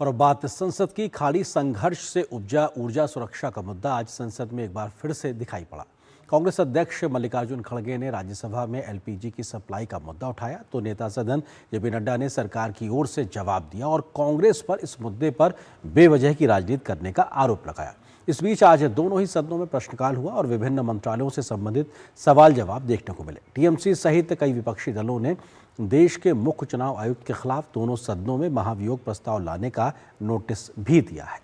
और बात संसद की खाड़ी संघर्ष से उपजा ऊर्जा सुरक्षा का मुद्दा आज संसद में एक बार फिर से दिखाई पड़ा। कांग्रेस अध्यक्ष मल्लिकार्जुन खड़गे ने राज्यसभा में एलपीजी की सप्लाई का मुद्दा उठाया तो नेता सदन जेपी नड्डा ने सरकार की ओर से जवाब दिया और कांग्रेस पर इस मुद्दे पर बेवजह की राजनीति करने का आरोप लगाया। इस बीच आज दोनों ही सदनों में प्रश्नकाल हुआ और विभिन्न मंत्रालयों से संबंधित सवाल जवाब देखने को मिले। टीएमसी सहित कई विपक्षी दलों ने देश के मुख्य चुनाव आयुक्त के खिलाफ दोनों सदनों में महाभियोग प्रस्ताव लाने का नोटिस भी दिया है।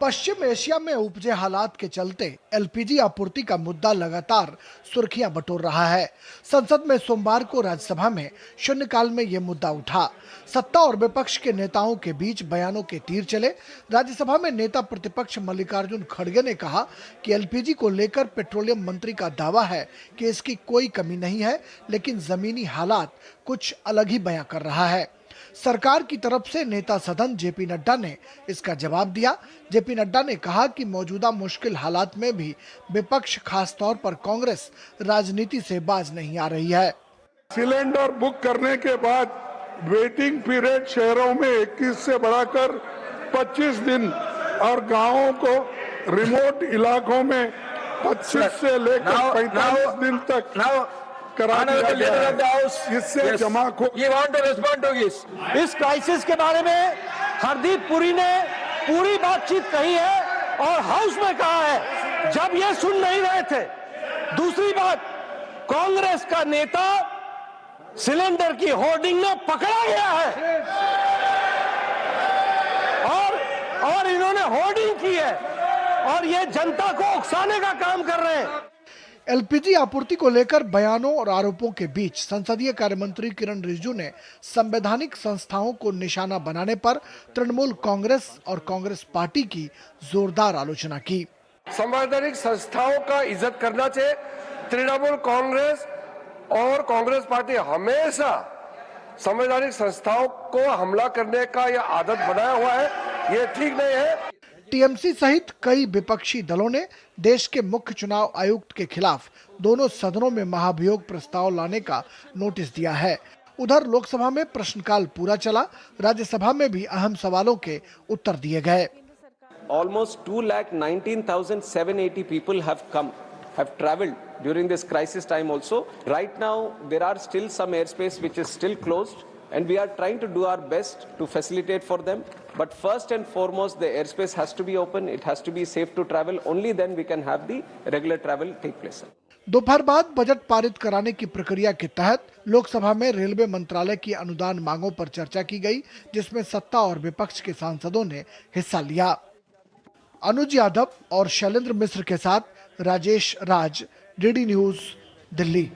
पश्चिम एशिया में उपजे हालात के चलते एलपीजी आपूर्ति का मुद्दा लगातार सुर्खियां बटोर रहा है। संसद में सोमवार को राज्यसभा में शून्यकाल में यह मुद्दा उठा। सत्ता और विपक्ष के नेताओं के बीच बयानों के तीर चले। राज्यसभा में नेता प्रतिपक्ष मल्लिकार्जुन खड़गे ने कहा कि एलपीजी को लेकर पेट्रोलियम मंत्री का दावा है कि इसकी कोई कमी नहीं है, लेकिन जमीनी हालात कुछ अलग ही बयां कर रहा है। सरकार की तरफ से नेता सदन जेपी नड्डा ने इसका जवाब दिया। जेपी नड्डा ने कहा कि मौजूदा मुश्किल हालात में भी विपक्ष, खास तौर पर कांग्रेस, राजनीति से बाज नहीं आ रही है। सिलेंडर बुक करने के बाद वेटिंग पीरियड शहरों में 21 से बढ़ाकर 25 दिन और गांवों को रिमोट इलाकों में 25 से लेकर 45 दिन तक कराने का गया है। इससे जमाखोर इस क्राइसिस के बारे में हरदीप पुरी ने पूरी बातचीत कही है और हाउस में कहा है जब ये सुन नहीं रहे थे। दूसरी बात, कांग्रेस का नेता सिलेंडर की होर्डिंग में पकड़ा गया है और इन्होंने होर्डिंग की है और ये जनता को उकसाने का काम कर रहे हैं। एलपीजी आपूर्ति को लेकर बयानों और आरोपों के बीच संसदीय कार्य मंत्री किरण रिजिजू ने संवैधानिक संस्थाओं को निशाना बनाने पर तृणमूल कांग्रेस और कांग्रेस पार्टी की जोरदार आलोचना की। संवैधानिक संस्थाओं का इज्जत करना चाहिए। तृणमूल कांग्रेस और कांग्रेस पार्टी हमेशा संवैधानिक संस्थाओं को हमला करने का यह आदत बनाया हुआ है, ये ठीक नहीं है। टीएमसी सहित कई विपक्षी दलों ने देश के मुख्य चुनाव आयुक्त के खिलाफ दोनों सदनों में महाभियोग प्रस्ताव लाने का नोटिस दिया है। उधर लोकसभा में प्रश्नकाल पूरा चला। राज्यसभा में भी अहम सवालों के उत्तर दिए गए। Almost 2,19,780 people have traveled during this crisis time also. Right now, there are still some airspace which is still closed, and we are trying to do our best to facilitate for them. But first and foremost, the airspace has to be open. It has to be safe to travel. Only then we can have the regular travel take place. दोपहर बाद budget पारित कराने की प्रक्रिया के तहत लोकसभा में railway मंत्रालय की अनुदान मांगों पर चर्चा की गई, जिसमें सत्ता और विपक्ष के सांसदों ने हिस्सा लिया। अनुज यादव और शैलेंद्र मिश्र के साथ राजेश राज, डीडी न्यूज, दिल्ली।